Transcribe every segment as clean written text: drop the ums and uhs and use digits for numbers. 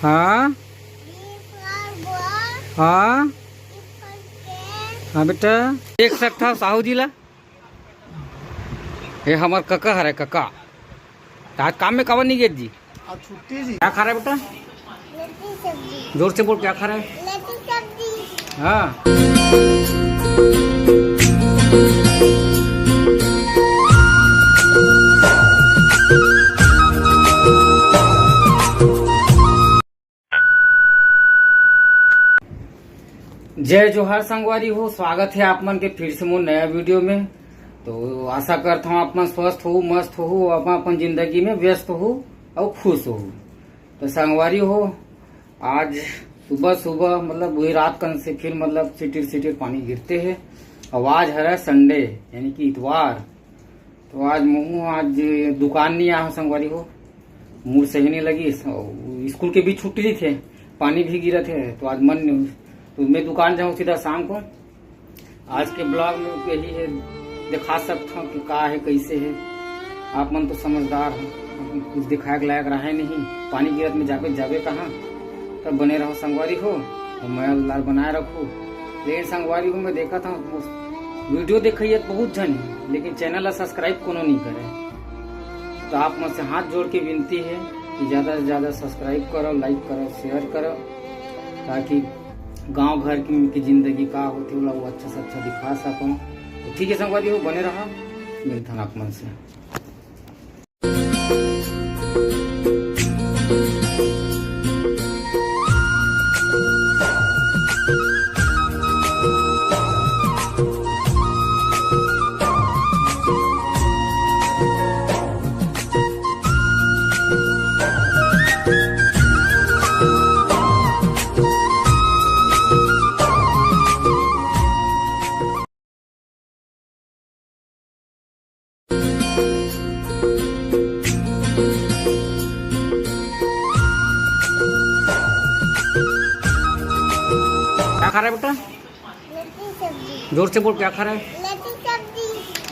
हाँ हाँ हाँ बेटा देख सकता साहू जी ला ये हमार कका हरे कका आज काम में कवर नहीं गए जी आज छुट्टी जी। क्या खा रहा है बेटा? जोर से बोल क्या खा रहा है? हाँ जय जोहार संगवारी हो, स्वागत है आप मन के फिर से मोर नया वीडियो में। तो आशा करता हूँ आप मन स्वस्थ हो, मस्त हो, अपन जिंदगी में व्यस्त हो और खुश हो। तो संगवारी हो, आज सुबह सुबह मतलब वही रात कन से फिर मतलब सिटिर सिटिर पानी गिरते हैं। और आज है संडे यानी कि इतवार। तो आज आज दुकान नहीं आया हूँ संगवारी हो, मूड सही नहीं लगी। स्कूल के भी छुट्टी थे, पानी भी गिरा थे, तो आज मन नहीं, तो मैं दुकान जाऊँ सीधा शाम को। आज के ब्लॉग में यही है, दिखा सकता हूँ कि का है कैसे है। आप मन तो समझदार हो, कुछ दिखाए के लायक रहा नहीं। पानी गिरत में जावे कहाँ, तब बने रहो संगवारी हो, तो मैं लाल बनाए रखू। लेकिन संगवारी हो मैं देखा था वीडियो देखिए बहुत जन, लेकिन चैनल सब्सक्राइब कोनो नहीं करे। तो आप मुझसे हाथ जोड़ के विनती है कि ज्यादा से ज्यादा सब्सक्राइब करो, लाइक करो, शेयर करो, ताकि गांव घर की जिंदगी का होती है वो अच्छा से अच्छा दिखा सकूं। तो ठीक है संगवारी हो, बने रहा, मिलता हूं आप मन से। क्या खा रहा है बेटा? जोर से बोल क्या खा रहा है?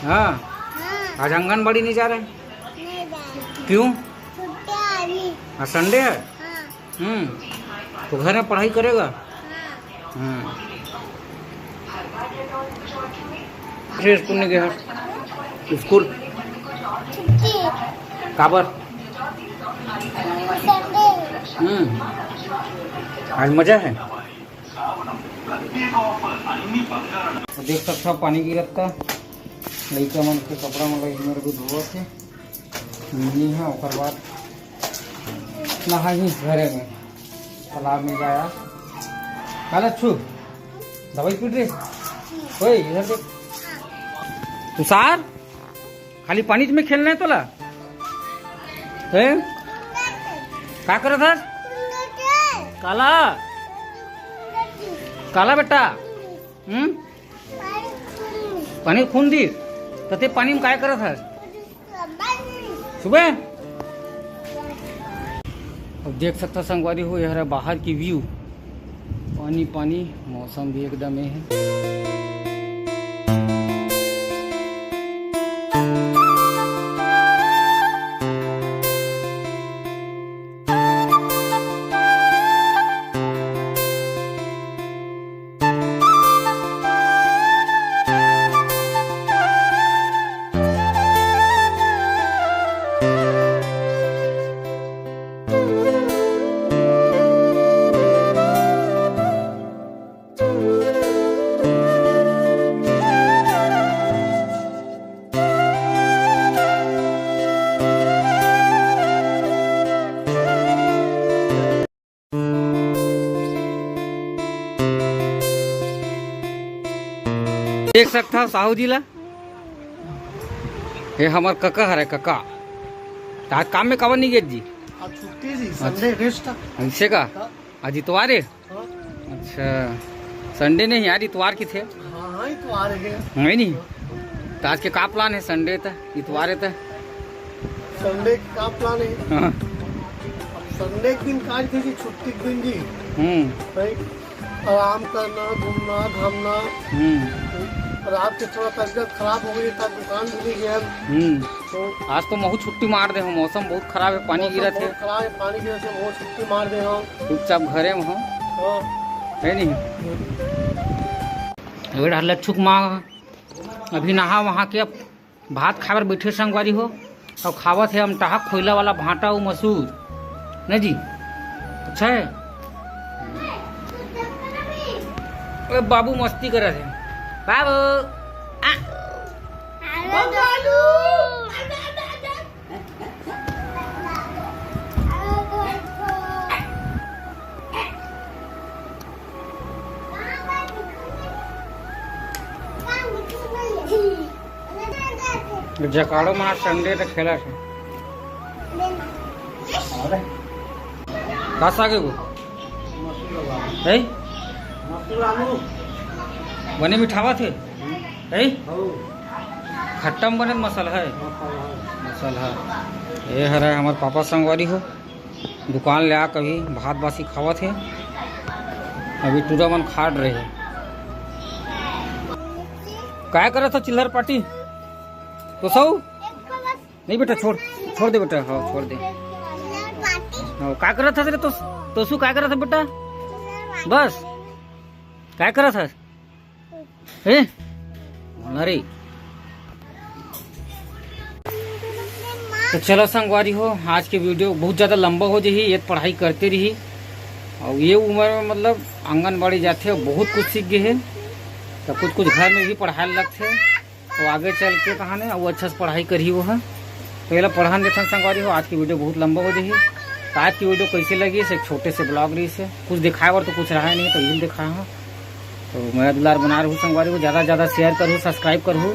हाँ आज आंगनबाड़ी नहीं जा रहा है? क्यों? आज संडे है। तो घर में पढ़ाई करेगा? फिर स्कूल नहीं गया? स्कूल काबर? आज मजा है। देख सकता पानी गिरत का लड़का मन के कपड़ा मतलब मेरे को धोआ थे नहीं है। और बाद नहा ही घरे में तालाब में जाया। काला छू दवाई पीट रहे ओए इधर देख तुषार, खाली पानी में खेलना है तोला? क्या कर था काला काला बेटा? पानी खून दी तो ते पानी में काय करत है सुबह? अब देख सकता संगवारी हो, यह है बाहर की व्यू, पानी पानी, मौसम भी एकदम है। देख सकता साहू जी ला ये हमार कका हरे कका। आज काम में कवर नहीं गए जी? आज छुट्टी जी, संडे रेस्ट ऐसे का? आज इतवार है? अच्छा संडे नहीं यार, इतवार की थे। हाँ इतवार है नहीं तो आज के का प्लान है? संडे था, इतवार है था संडे का प्लान है। हाँ। संडे के दिन काज थी, छुट्टी के दिन जी आराम करना, घूमना घामना। रात के थोड़ा तबीयत खराब हो गई था, दुकान भी नहीं गया। तो आज तो महू छुट्टी मार दे हो, मौसम बहुत खराब है, पानी गिरा थे, बहुत खराब है, पानी गिरा से बहुत छुट्टी मार दे हम। चुपचाप घरे में हो, हाँ। है नहीं। एगो लच्छुक माँ अभी नहा वहाँ के अब भात खाकर बैठे संगवारी हो, और खावत है हम टाहा खोइला वाला भाटा और मसूर, नहीं जी, अच्छा है। अरे बाबू मस्ती कर रहे थे, बाबू जकाड़ो में संडे तो खेला था कस आगे वो है बने मिठावा थे है खट्टा में बने मसाला है, मसाला ये हरा हमारे पापा संगवारी हो, दुकान ले आ कभी भात बासी खावा थे, अभी टूरा मन खाड़ रहे हैं। क्या कर रहा था चिल्लर पार्टी तो सौ नहीं बेटा, छोड़ दे बेटा, हाँ छोड़ दे। हाँ क्या कर रहा था तेरे तो शू क्या कर रहा था बेटा, बस क्या कर रहा था अरे। तो चलो संगवारी हो, आज के वीडियो बहुत ज़्यादा लंबा हो जाही, ये पढ़ाई करते रही, और ये उम्र में मतलब आंगनबाड़ी जाते और बहुत कुछ सीख गए हैं, तो कुछ कुछ घर में भी पढ़ाए लगते, तो आगे चल के कहानी वो अच्छा से पढ़ाई करी वो है। तो ये पढ़ान देते संगवारी हो, आज की वीडियो बहुत लंबा हो जाही। तो आज की वीडियो कैसी लगी, इसे छोटे से ब्लॉग रही से कुछ दिखाए और तो कुछ रहा नहीं, तो यही दिखाया हूँ। तो मैं दुलार बना रहा हूँ संगवारी को, ज़्यादा से ज़्यादा शेयर करूँ, सब्सक्राइब करूँ।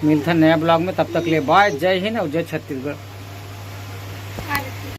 मिलता है नया ब्लॉग में, तब तक ले बाय, जय हिंद और जय छत्तीसगढ़।